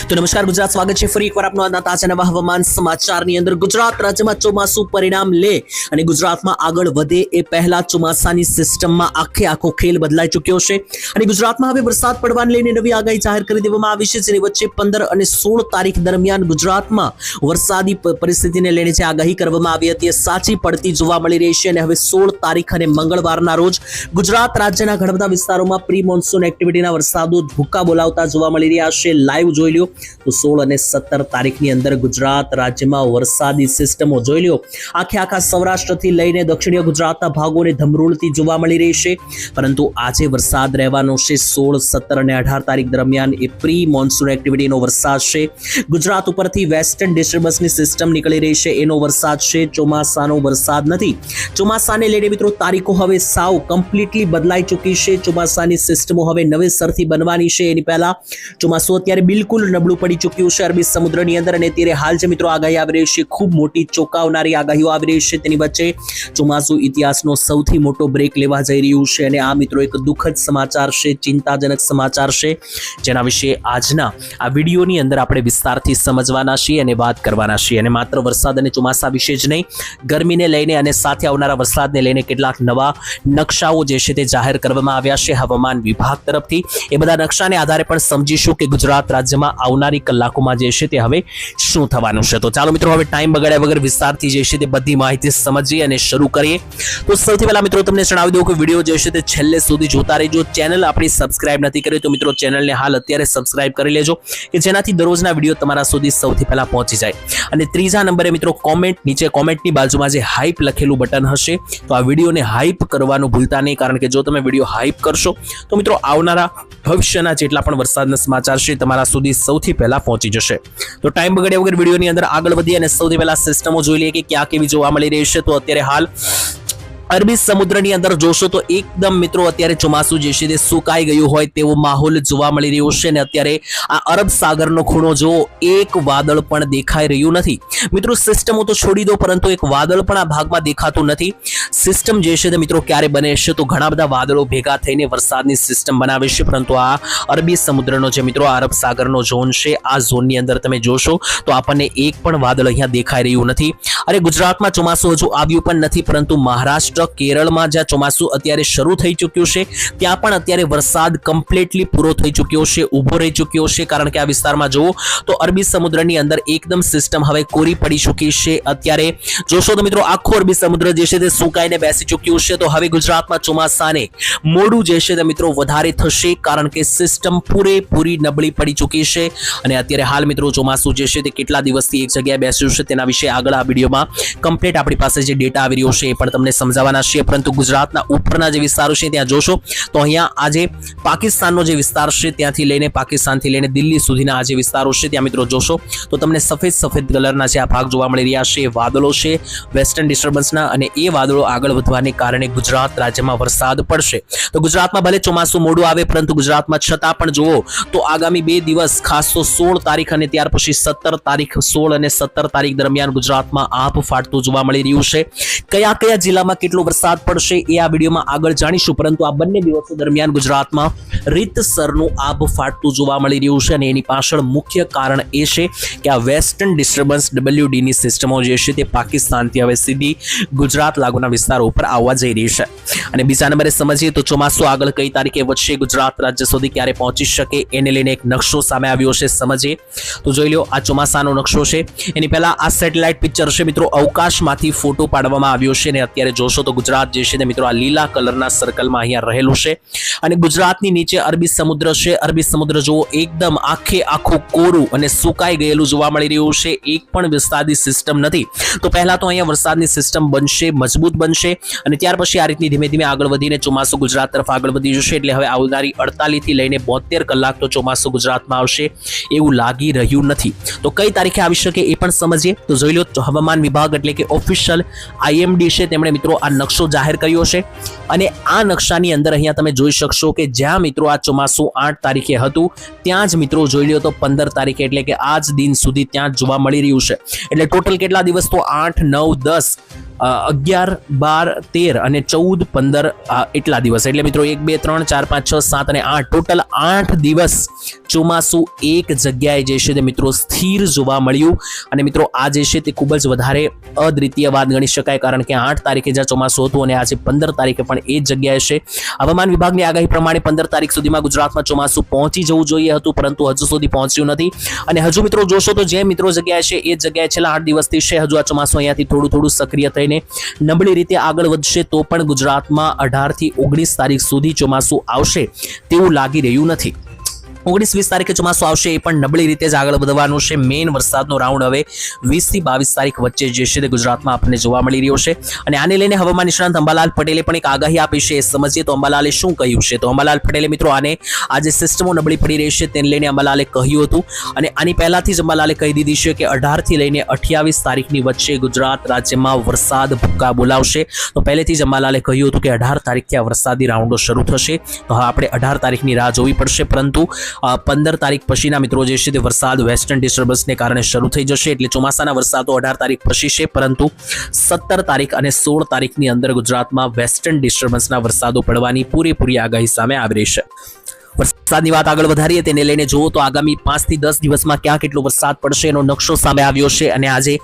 તો નમસ્કાર ગુજરાત, સ્વાગત છે ફરી એકવાર આપનો આજના તાજા નવા હવામાન સમાચારની અંદર। ગુજરાત રાજ્યમાં ચોમાસું પરિણામ લે અને ગુજરાતમાં આગળ વધે એ પહેલા ચોમાસાની સિસ્ટમમાં આખો ખેલ બદલાઈ ચૂક્યો છે અને ગુજરાતમાં હવે વરસાદ પડવાને લઈને નવી આગાહી જાહેર કરી દેવામાં આવી છે, જેની વચ્ચે 15 અને 16 તારીખ દરમિયાન ગુજરાતમાં વરસાદી પરિસ્થિતિને લઈને જે આગાહી કરવામાં આવી હતી એ સાચી પડતી જોવા મળી રહી છે અને હવે 16 તારીખ અને મંગળવારના રોજ ગુજરાત રાજ્યના ઘણા બધા વિસ્તારોમાં પ્રી મોન્સૂન એક્ટિવિટીના વરસાદો ભૂક્કા બોલાવતા જોવા મળી રહ્યા છે। લાઈવ જોઈ લ્યો તો 16 અને 17 તારીખની અંદર ગુજરાત રાજ્યમાં વરસાદી સિસ્ટમો જોઈ લ્યો આખા સૌરાષ્ટ્રથી લઈને દક્ષિણીય ગુજરાતના ભાગોને ધમરોળતી જોવા મળી રહી છે, પરંતુ આજે વરસાદ રહેવાનો છે 16, 17 અને 18 તારીખ દરમિયાન એ પ્રી મોન્સૂન એક્ટિવિટીનો વરસાદ છે। ગુજરાત ઉપરથી વેસ્ટર્ન ડિસ્ટર્બન્સની સિસ્ટમ નીકળી રહી છે, એનો વરસાદ છે, ચોમાસાનો વરસાદ નથી। ચોમાસાને લઈને મિત્રો તારીખો હવે સાવ કમ્પ્લીટલી બદલાઈ ચૂકી છે। ચોમાસાની સિસ્ટમો હવે નવેસરથી બનવાની છે। એની પહેલા ચોમાસું અત્યારે બિલકુલ નબળું પડી ચૂક્યું છે અરબી સમુદ્રની અંદર અને અત્યારે હાલ જે મિત્રો આગાહી આવી રહી છે, ખૂબ મોટી ચોંકાવનારી આગાહીઓ આવી રહી છે। તેની વચ્ચે ચોમાસું ઇતિહાસનો સૌથી મોટો બ્રેક લેવા જઈ રહ્યું છે અને આ મિત્રો એક દુઃખદ સમાચાર છે, ચિંતાજનક સમાચાર છે, જેના વિશે આજના આ વિડીયોની અંદર આપણે વિસ્તારથી સમજવાના છીએ અને વાત કરવાના છીએ। અને માત્ર વરસાદ અને ચોમાસા વિશે જ નહીં, ગરમીને લઈને અને સાથે આવનારા વરસાદને લઈને કેટલાક નવા નકશાઓ જે છે તે જાહેર કરવામાં આવ્યા છે હવામાન વિભાગ તરફથી। એ બધા નકશાને આધારે પણ સમજીશું કે ગુજરાત રાજ્યમાં આવનારી કલાકોમાં જે છે તે હવે શું થવાનું છે। તો ચાલો મિત્રો હવે ટાઈમ બગાડ્યા વગર વિસ્તારથી જે છે તે બધી માહિતી સમજીએ અને શરૂ કરીએ। તો સૌથી પહેલા મિત્રો તમને જણાવી દઉં કે વિડીયો જે છે તે છેલ્લે સુધી જોતા રહેજો। ચેનલ આપણી સબસ્ક્રાઇબ નથી કરી તો મિત્રો ચેનલને હાલ અત્યારે સબસ્ક્રાઇબ કરી લેજો કે જેનાથી દરરોજના વિડીયો તમારા સુધી સૌથી પહેલા પહોંચી જાય। અને ત્રીજા નંબરે મિત્રો કોમેન્ટ, નીચે કોમેન્ટની બાજુમાં જે હાઈપ લખેલું બટન હશે તો આ વિડીયોને હાઈપ કરવાનું ભૂલતા નહીં, કારણ કે જો તમે વિડીયો હાઈપ કરશો તો મિત્રો આવનારા ભવિષ્યના જેટલા પણ વરસાદના સમાચાર છે તમારા સુધી સૌથી પહેલા પહોંચી જશે। તો ટાઈમ બગાડ્યા વગર વિડીયોની અંદર આગળ વધીએ અને સૌથી પહેલા સિસ્ટમો જોઈ લઈએ કે ક્યાં કેવી જોવા મળી રહી છે। તો અત્યારે હાલ અરબી સમુદ્રની અંદર જોશો તો એકદમ મિત્રો અત્યારે ચોમાસું જે છે તે સુકાઈ ગયું હોય તેવો માહોલ જોવા મળી રહ્યો છે અને અત્યારે આ અરબ સાગરનો ખૂણો જો એક વાદળ પણ દેખાઈ રહ્યું નથી। મિત્રો સિસ્ટમો તો છોડી દો, પરંતુ એક વાદળ પણ આ ભાગમાં દેખાતું નથી। સિસ્ટમ જે છે તે મિત્રો ક્યારે બને છે તો ઘણા બધા વાદળો ભેગા થઈને વરસાદની સિસ્ટમ બનાવે છે, પરંતુ આ અરબી સમુદ્રનો જે મિત્રો અરબ સાગરનો ઝોન છે આ ઝોનની અંદર તમે જોશો તો આપણને એક પણ વાદળ અહીંયા દેખાઈ રહ્યું નથી। અને ગુજરાતમાં ચોમાસું હજુ આવ્યું પણ નથી, પરંતુ મહારાષ્ટ્ર, કેરળમાં જ્યાં ચોમાસું અત્યારે શરૂ થઈ ચૂક્યું છે ત્યાં પણ અત્યારે વરસાદ કમ્પ્લીટલી પૂરો થઈ ચૂક્યો છે, ઊભો રહી ચૂક્યો છે, કારણ કે આ વિસ્તારમાં જુઓ તો અરબી સમુદ્રની અંદર એકદમ સિસ્ટમ હવે કોરી પડી ચૂકી છે। અત્યારે જોશો તો મિત્રો આખો અરબી સમુદ્ર જે છે તે સુકાઈને બેસી ચૂક્યું છે। તો હવે ગુજરાતમાં ચોમાસાને મોડું જે છે તે મિત્રો વધારે થશે, કારણ કે સિસ્ટમ પૂરેપૂરી નબળી પડી ચૂકી છે અને અત્યારે હાલ મિત્રો ચોમાસું જે છે તે કેટલા દિવસથી એક જગ્યાએ બેસ્યું છે તેના વિશે આગળ આ વિડીયોમાં કમ્પ્લીટ આપણી પાસે જે ડેટા આવી રહ્યો છે એ પણ તમને સમજાવવાના છે। પરંતુ ગુજરાતના ઉપરના જે વિસ્તારો છે ત્યાં જોશો તો અહીંયા આજે પાકિસ્તાનનો જે વિસ્તાર છે ત્યાંથી લઈને પાકિસ્તાનથી લઈને દિલ્હી સુધીના આ જે વિસ્તારો છે ત્યાં મિત્રો જોશો તો તમને સફેદ કલરના જે આ ભાગ જોવા મળી રહ્યા છે વાદળો છે વેસ્ટર્ન ડિસ્ટર્બન્સના, અને એ વાદળો આગળ વધવાને કારણે ગુજરાત રાજ્યમાં વરસાદ પડશે। તો ગુજરાતમાં ભલે ચોમાસું મોડું આવે, પરંતુ ગુજરાતમાં છતાં પણ જુઓ તો આગામી 2 દિવસ ખાસ તો 16 તારીખ અને ત્યાર પછી 17 તારીખ, 16 અને 17 તારીખ દરમિયાન ગુજરાતમાં આભ ફાટતું જોવા મળી રહ્યું છે। કયા જિલ્લામાં કેટલો વરસાદ પડશે એ આ વિડીયોમાં આગળ જાણીશું, પરંતુ આ બંને દિવસો દરમિયાન ગુજરાતમાં રીતસરનું આભ ફાટતું જોવા મળી રહ્યું છે અને એની પાછળ મુખ્ય કારણ એ છે કે આ વેસ્ટર્ન ડિસ્ટર્બન્સ WD ની સિસ્ટમો જે છે તે પાકિસ્તાનથી હવે સીધી ગુજરાત લાગુના વિસ્તારો ઉપર આવવા જઈ રહી છે। અને બીજા નંબરે સમજીએ તો ચોમાસું આગળ કઈ તારીખે વધશે, ગુજરાત રાજ્ય સુધી ક્યારે પહોંચી શકે એને લઈને એક નકશો સામે આવ્યો છે, સમજીએ તો જોઈ લો આ ચોમાસાનો નકશો છે। એની પહેલા આ સેટેલાઇટ પિક્ચર છે મિત્રો, અવકાશમાંથી ફોટો પાડવામાં આવ્યો છે અને અત્યારે જોશો તો ગુજરાત જે છે તે મિત્રો આ લીલા કલરના સર્કલમાં અહીંયા રહેલું છે અને ગુજરાતની નીચે અરબી સમુદ્ર છે। અરબી સમુદ્ર જુઓ એકદમ આખું કોરું અને સુકાઈ ગયેલું જોવા મળી રહ્યું છે, એક પણ વરસાદી સિસ્ટમ નથી। તો પહેલા તો અહીંયા વરસાદની સિસ્ટમ બનશે, મજબૂત બનશે અને ત્યાર પછી આ રીતની ધીમે ધીમે આગળ વધીને ચોમાસું ગુજરાત તરફ આગળ વધી જશે। એટલે હવે આવનારી 48 થી લઈને 72 કલાક તો ચોમાસું ગુજરાતમાં આવશે એવું લાગી રહ્યું નથી। તો કઈ તારીખે આવી શકે એ પણ સમજીએ તો જોઈ લો હવામાન વિભાગ એટલે કે ઓફિશિયલ IMD છે તેમણે મિત્રો આ નકશો જાહેર કર્યો છે અને આ નકશાની અંદર અહીંયા તમે જોઈ શકશો કે જ્યાં મિત્રો આ ચોમાસું 8 તારીખે હતું ત્યાં જ મિત્રો જોઈ લ્યો તો 15 તારીખે એટલે કે આજ દિન સુધી ત્યાં જ જોવા મળી રહ્યું છે। એટલે ટોટલ કેટલા દિવસ તો 8, 9, 10 11, 12, 13 અને 14, 15 એટલા દિવસ, એટલે મિત્રો 1, 2, 3, 4, 5, 6, 7 અને 8 ટોટલ 8 દિવસ ચોમાસું એક જગ્યાએ જે છે તે મિત્રો સ્થિર જોવા મળ્યું. અને મિત્રો આ જે છે તે ખૂબ જ વધારે અદ્વિતીય વાત ગણી શકાય, કારણ કે 8 તારીખે જ્યાં ચોમાસું હતું અને આજે 15 તારીખે પણ એ જ જગ્યાએ છે. હવામાન વિભાગની આગાહી પ્રમાણે 15 તારીખ સુધીમાં ગુજરાતમાં ચોમાસું પહોંચી જવું જોઈએ હતું, પરંતુ હજુ સુધી પહોંચ્યું નથી. અને હજુ મિત્રો જોશો તો જે મિત્રો જગ્યાએ છે એ જગ્યાએ છેલ્લા 8 દિવસથી છે હજુ આ ચોમાસું અહીંયાથી થોડું સક્રિય થઈને નબળી રીતે આગળ વધશે, તો પણ ગુજરાતમાં 18 થી 19 તારીખ સુધી ચોમાસું આવશે તેવું લાગી રહ્યું નથી. 19-20 તારીખે ચોમાસું આવશે, એ પણ નબળી રીતે જ આગળ વધવાનું છે. મેઇન વરસાદનો રાઉન્ડ હવે 20 થી 22 તારીખ વચ્ચે જે છે તે ગુજરાતમાં આપણને જોવા મળી રહ્યો છે. અને આને લઈને હવામાન નિષ્ણાંત અંબાલાલ પટેલે પણ એક આગાહી આપી છે. સમજીએ તો અંબાલાલે શું કહ્યું છે. તો અંબાલાલ પટેલે મિત્રો આ જે સિસ્ટમો નબળી પડી રહી છે તેને લઈને અંબાલાલે કહ્યું હતું, અને આની પહેલાથી જ અંબાલાલે કહી દીધી છે કે 18 થી લઈને 28 તારીખની વચ્ચે ગુજરાત રાજ્યમાં વરસાદ ભૂકા બોલાવશે. તો પહેલેથી જ અંબાલાલે કહ્યું હતું કે 18 તારીખથી આ વરસાદી રાઉન્ડો શરૂ થશે. તો હા, આપણે 18 તારીખની રાહ જોવી પડશે, પરંતુ 15 તારીખ પછીના મિત્રો જે છે તે વરસાદ વેસ્ટર્ન ડિસ્ટર્બન્સને કારણે શરૂ થઈ જશે. એટલે ચોમાસાના વરસાદો 18 તારીખ પછી છે, પરંતુ 17 તારીખ અને 16 તારીખની અંદર ગુજરાતમાં વેસ્ટર્ન ડિસ્ટર્બન્સના વરસાદો પડવાની પૂરેપૂરી આગાહી સામે આવી રહી છે. વરસાદની વાત આગળ વધારીએ તેને લઈને જુઓ તો આગામી 5 થી 10 દિવસમાં ક્યાં કેટલો વરસાદ પડશે એનો નકશો સામે આવ્યો છે. અને આજે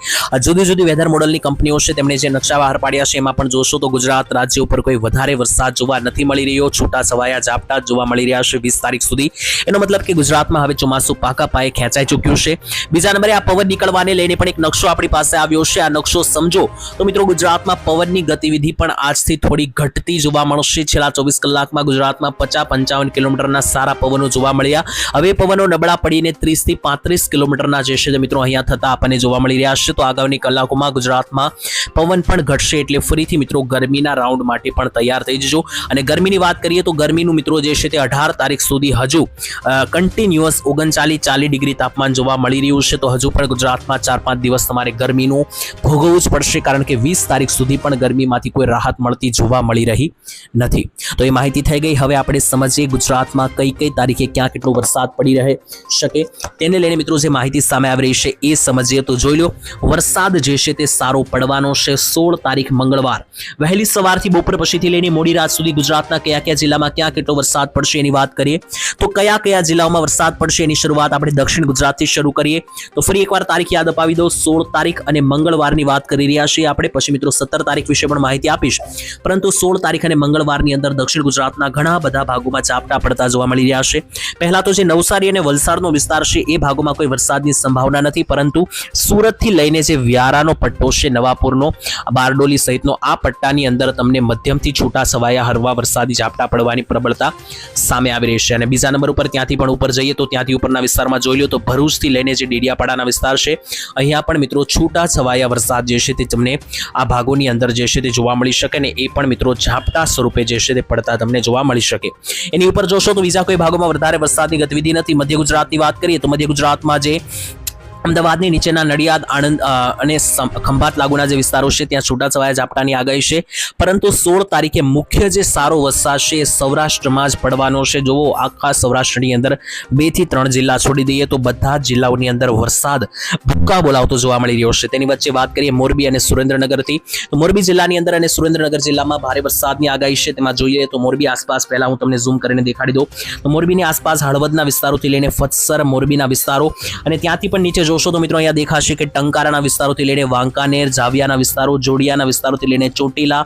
જુદી જુદી વેધર મોડલની કંપનીઓ છે તેમણે જે નકશા બહાર પાડ્યા છે એમાં પણ જોશો તો ગુજરાત રાજ્ય ઉપર કોઈ વધારે વરસાદ જોવા નથી મળી રહ્યો. છૂટા છવાયા ઝાપટા જોવા મળી રહ્યા છે 20 તારીખ સુધી. એનો મતલબ કે ગુજરાતમાં હવે ચોમાસું પાકા પાયે ખેંચાઈ ચૂક્યું છે. બીજા નંબરે આ પવન નીકળવાને લઈને પણ એક નકશો આપણી પાસે આવ્યો છે. આ નકશો સમજો તો મિત્રો ગુજરાતમાં પવનની ગતિવિધિ પણ આજથી થોડી ઘટતી જોવા મળશે. છેલ્લા 24 કલાકમાં ગુજરાતમાં 50-55 કિલોમીટરના સારા પવનો જોવા મળ્યા. હવે પવનો નબળા પડીને 30 થી 35 કિલોમીટરના જે છે મિત્રો અહીંયા થતા આપણને જોવા મળી રહ્યા છે. તો આગામી કલાકોમાં ગુજરાતમાં પવન પણ ઘટશે, એટલે ફરીથી મિત્રો ગરમીના રાઉન્ડ માટે પણ તૈયાર થઈ જજો. અને ગરમીની વાત કરીએ તો ગરમીનું મિત્રો જે છે તે 18 તારીખ સુધી હજુ કન્ટિન્યુઅસ 39-40 ડિગ્રી તાપમાન જોવા મળી રહ્યું છે. તો હજુ પણ ગુજરાતમાં 4-5 દિવસ તમારે ગરમીનું ભોગવવું જ પડશે, કારણ કે 20 તારીખ સુધી પણ ગરમીમાંથી કોઈ રાહત મળતી જોવા મળી રહી નથી. તો એ માહિતી થઈ ગઈ. હવે આપણે સમજીએ ગુજરાતમાં કઈ તારીખે ક્યાં કેટલો વરસાદ પડી રહે શકે તેને લઈને મિત્રો જે માહિતી સામે આવી રહી છે એ સમજીએ તો જોઈ લો. વરસાદ જે છે તે સારો પડવાનો છે. 16 તારીખ મંગળવાર વહેલી સવારથી બપોર પછીથી લઈને મોડી રાત સુધી ગુજરાતના કયા જિલ્લામાં ક્યાં કેટલો વરસાદ પડશે એની વાત કરીએ તો કયા જિલ્લાઓમાં વરસાદ પડશે એની શરૂઆત આપણે દક્ષિણ ગુજરાતથી શરૂ કરીએ. તો ફરી એકવાર તારીખ યાદ અપાવી દો. 16 તારીખ અને મંગળવારની વાત કરી રહ્યા છીએ આપણે. પછી મિત્રો 17 તારીખ વિશે પણ માહિતી આપીશ, પરંતુ 16 તારીખ અને મંગળવારની અંદર દક્ષિણ ગુજરાતના ઘણા બધા ભાગોમાં ઝાપટા પડતા જોવા મળી રહ્યા છે. પહેલા તો જે નવસારી અને વલસાડનો વિસ્તાર છે એ ભાગોમાં કોઈ વરસાદની સંભાવના નથી, પરંતુ સુરતથી લઈને જે વ્યારાનો પટ્ટો છે, નવાપુરનો, બારડોલી સહિતનો આ પટ્ટાની અંદર તમને મધ્યમથી છૂટા છવાયા હળવા વરસાદી ઝાપટા પડવાની પ્રબળતા સામે આવી રહી છે. અને બીજા નંબર ઉપર ત્યાંથી પણ ઉપર જઈએ તો ત્યાંથી ઉપરના વિસ્તારમાં જોઈ લો તો ભરૂચથી લઈને જે ડેડિયાપાડાના વિસ્તાર છે અહીંયા પણ મિત્રો છૂટા છવાયા વરસાદ જે છે તે તમને આ ભાગોની અંદર જે છે તે જોવા મળી શકે, ને એ પણ મિત્રો ઝાપટા સ્વરૂપે જે છે તે પડતા તમને જોવા મળી શકે. એની ઉપર જોશો તો બીજા કોઈ ભાગોમાં વધારે વરસાદની ગતિવિધિ નથી. મધ્ય ગુજરાતની વાત કરીએ તો મધ્ય ગુજરાતમાં જે અમદાવાદની નીચેના નડિયાદ, આણંદ અને ખંભાત લાગુના જે વિસ્તારો છે ત્યાં છૂટાછવાયા ઝાપટાની આગાહી છે, પરંતુ 16 તારીખે મુખ્ય જે સારો વરસાદ છે એ સૌરાષ્ટ્રમાં જ પડવાનો છે. જુઓ, આખા સૌરાષ્ટ્રની અંદર 2 થી 3 જિલ્લા છોડી દઈએ તો બધા જ જિલ્લાઓની અંદર વરસાદ ભૂક્કા બોલાવતો જોવા મળી રહ્યો છે. તેની વચ્ચે વાત કરીએ મોરબી અને સુરેન્દ્રનગરથી, તો મોરબી જિલ્લાની અંદર અને સુરેન્દ્રનગર જિલ્લામાં ભારે વરસાદની આગાહી છે. તેમાં જોઈએ તો મોરબી આસપાસ પહેલા હું તમને ઝૂમ કરીને દેખાડી દઉં તો મોરબીની આસપાસ હળવદના વિસ્તારોથી લઈને ફતસર, મોરબીના વિસ્તારો અને ત્યાંથી પણ નીચે જોશો તો મિત્રો અહીંયા દેખાશે કે ટંકારાના વિસ્તારોથી લઈને વાંકાનેર, જાવિયાના વિસ્તારો, જોડિયાના વિસ્તારોથી લઈને ચોટીલા,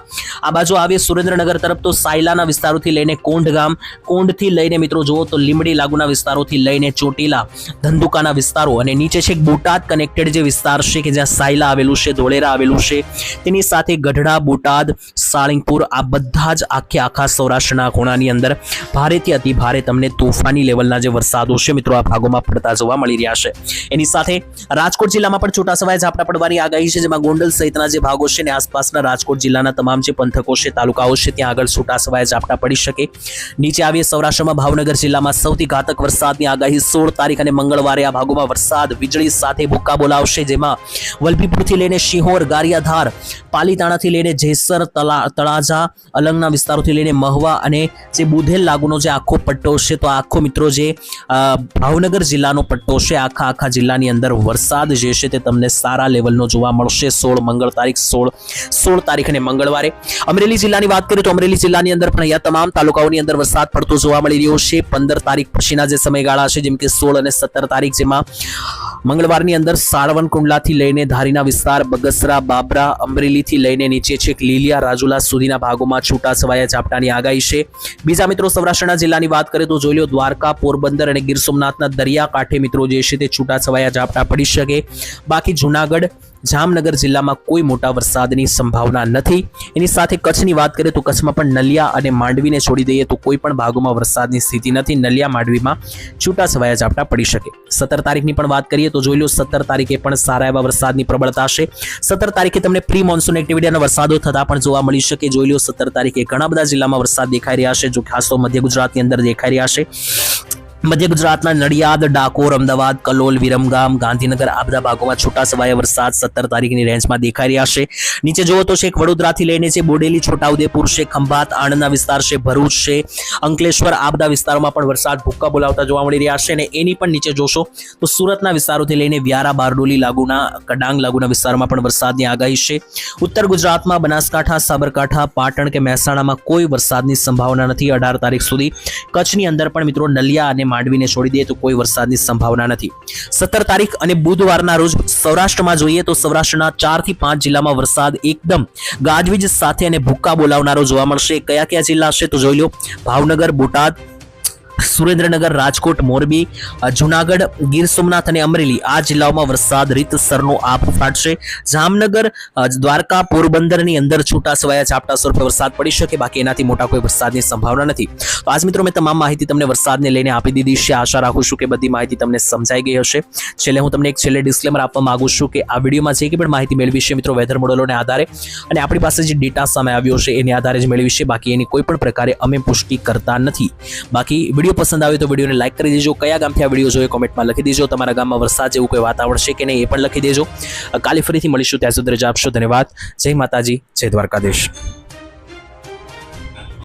આ બાજુ આવીએ સુરેન્દ્રનગર તરફ તો સાયલાના વિસ્તારોથી લઈને કોંઢગામ, કોંઢથી લઈને મિત્રો જુઓ તો લીંબડી લાગુના વિસ્તારોથી લઈને ચોટીલા, ધંધુકાના વિસ્તારો અને નીચે છે બોટાદ કનેક્ટેડ જે વિસ્તાર છે કે જ્યાં સાયલા આવેલું છે, ધોળેરા આવેલું છે, તેની સાથે ગઢડા, બોટાદ, સાળીંગપુર, આ બધા જ આખા સૌરાષ્ટ્રના ખૂણાની અંદર ભારેથી અતિ ભારે તમને તોફાની લેવલના જે વરસાદો છે મિત્રો આ ભાગોમાં પડતા જોવા મળી રહ્યા છે. એની સાથે રાજકોટ જિલ્લામાં પણ છૂટાછવાયા ઝાપટા પડવાની આગાહી છે, જેમાં ગોંડલ સહિતના જે ભાગો છે ને આસપાસના રાજકોટ જિલ્લાના તમામ જે પંથકો છે, તાલુકાઓ છે ત્યાં આગળ છૂટાછવાયા ઝાપટા પડી શકે. નીચે આવીએ સૌરાષ્ટ્રમાં ભાવનગર જિલ્લામાં સૌથી ઘાતક વરસાદની આગાહી 16 તારીખ અને મંગળવારે આ ભાગોમાં વરસાદ વીજળી સાથે ભૂક્કા બોલાવશે, જેમાં વલભીપુરથી લઈને શિહોર, ગારિયાધાર, પાલીતાણાથી લઈને જેસર, તળાજા, અલંગના વિસ્તારોથી લઈને મહવા અને જે બુધેલ લાગુનો જે આખો પટ્ટો છે, તો આ આખો મિત્રો જે ભાવનગર જિલ્લાનો પટ્ટો છે, આખા જિલ્લાની અંદર વરસાદ જે છે તે તમને સારા લેવલનો જોવા મળશે. 16 તારીખ અને મંગળવારે. અમરેલી જિલ્લાની વાત કરીએ તો અમરેલી જિલ્લાની અંદર પણ અહીંયા તમામ તાલુકાઓની અંદર વરસાદ પડતો જોવા મળી રહ્યો છે. 15 તારીખ પછીના જે સમયગાળા છે, જેમ કે 16 અને 17 તારીખ, જેમાં મંગળવારની અંદર સાળવનકુંડલાથી લઈને ધારીના વિસ્તાર, બગસરા, બાબરા, અમરેલીથી લઈને નીચે છેક લીલિયા, રાજુલા સુધીના ભાગોમાં છૂટાછવાયા ઝાપટાની આગાહી છે. બીજા મિત્રો સૌરાષ્ટ્રના જિલ્લાની વાત કરીએ તો જોઈ લો, દ્વારકા, પોરબંદર અને ગીર સોમનાથના દરિયાકાંઠે મિત્રો જે છે તે છૂટાછવાયા ઝાપટા પડી શકે. બાકી જૂનાગઢ, જામનગર જિલ્લામાં કોઈ મોટા વરસાદની સંભાવના નથી. એની સાથે કચ્છની વાત કરીએ તો કચ્છમાં પણ નલિયા અને માંડવીને છોડી દઈએ તો કોઈ પણ ભાગોમાં વરસાદની સ્થિતિ નથી. નલિયા, માંડવીમાં છૂટાછવાયા ઝાપટા પડી શકે. 17 તારીખની પણ વાત કરીએ તો જોઈ લો, 17 તારીખે પણ સારા એવા વરસાદની પ્રબળતા છે. 17 તારીખે તમને પ્રી મોન્સૂન એક્ટિવિટીના વરસાદો થતા પણ જોવા મળી શકે. જોઈ લો, 17 તારીખે ઘણા બધા જિલ્લામાં વરસાદ દેખાઈ રહ્યા છે, જો ખાસ તો મધ્ય ગુજરાતની અંદર દેખાઈ રહ્યા છે. મધ્ય ગુજરાતના નડિયાદ, ડાકોર, અમદાવાદ, કલોલ, વિરમગામ, ગાંધીનગર આ બધા ભાગોમાં છૂટાછવાયા વરસાદ 17 તારીખની રેન્જમાં દેખાઈ રહ્યા છે. નીચે જુઓ તો છેક વડોદરાથી લઈને છે બોડેલી, છોટાઉદેપુર છે, ખંભાત, આણંદના વિસ્તાર છે, ભરૂચ છે, અંકલેશ્વર આ બધા વિસ્તારોમાં પણ વરસાદ ભૂક્કા બોલાવતા જોવા મળી રહ્યા છે. અને એની પણ નીચે જોશો તો સુરતના વિસ્તારોથી લઈને વ્યારા, બારડોલી લાગુના, કડાંગ લાગુના વિસ્તારોમાં પણ વરસાદની આગાહી છે. ઉત્તર ગુજરાતમાં બનાસકાંઠા, સાબરકાંઠા, પાટણ કે મહેસાણામાં કોઈ વરસાદની સંભાવના નથી 18 તારીખ સુધી. કચ્છની અંદર પણ મિત્રો નલિયા અને માંડવીને છોડી દઈએ તો કોઈ વરસાદની સંભાવના નથી. 17 તારીખ અને બુધવારના રોજ સૌરાષ્ટ્રમાં જોઈએ તો સૌરાષ્ટ્રના 4 થી 5 જિલ્લામાં વરસાદ એકદમ ગાજવીજ સાથે અને ભૂક્કા બોલાવનારો જોવા મળશે. કયા જિલ્લા છે તો જોઈ લો, ભાવનગર, બોટાદ, સુરેન્દ્રનગર, રાજકોટ, મોરબી, જુનાગઢ, ગીર સોમનાથ અને અમરેલી આ જિલ્લાઓમાં વરસાદ રીતસરનો આપ ફાટશે. જામનગર, દ્વારકા, પોરબંદરની અંદર છૂટાછવાયા ઝાપટા સ્વરૂપે વરસાદ પડી શકે. બાકી એનાથી મોટા કોઈ વરસાદની સંભાવના નથી. તો આજ મિત્રો મેં તમામ માહિતી તમને વરસાદને લઈને આપી દીધી છે. આશા રાખું છું કે બધી માહિતી તમને સમજાઈ ગઈ હશે. હું તમને એક ડિસ્ક્લેમર આપવા માંગુ છું કે આ વિડીયોમાં જે પણ માહિતી મેળવી છે મિત્રો વેધર મોડેલોને આધારે અને આપણી પાસે જે ડેટા સામે આવ્યો છે એની આધારે જ મેળવી છે. બાકી એની કોઈ પણ પ્રકારે અમે પુષ્ટિ કરતા નથી. બાકી વિડીયો પસંદ આવે તો વિડીયોને લાઈક કરી દેજો. કયા ગામથી આ વિડીયો જોઈએ કોમેન્ટમાં લખી દેજો. તમારા ગામમાં વરસાદ જેવું કોઈ વાતાવરણ છે કે નહીં એ પણ લખી દેજો. કાલે ફરીથી મળીશું. ત્યાં સુધી રજા આપશો. ધન્યવાદ. જય માતાજી, જય દ્વારકાધીશ.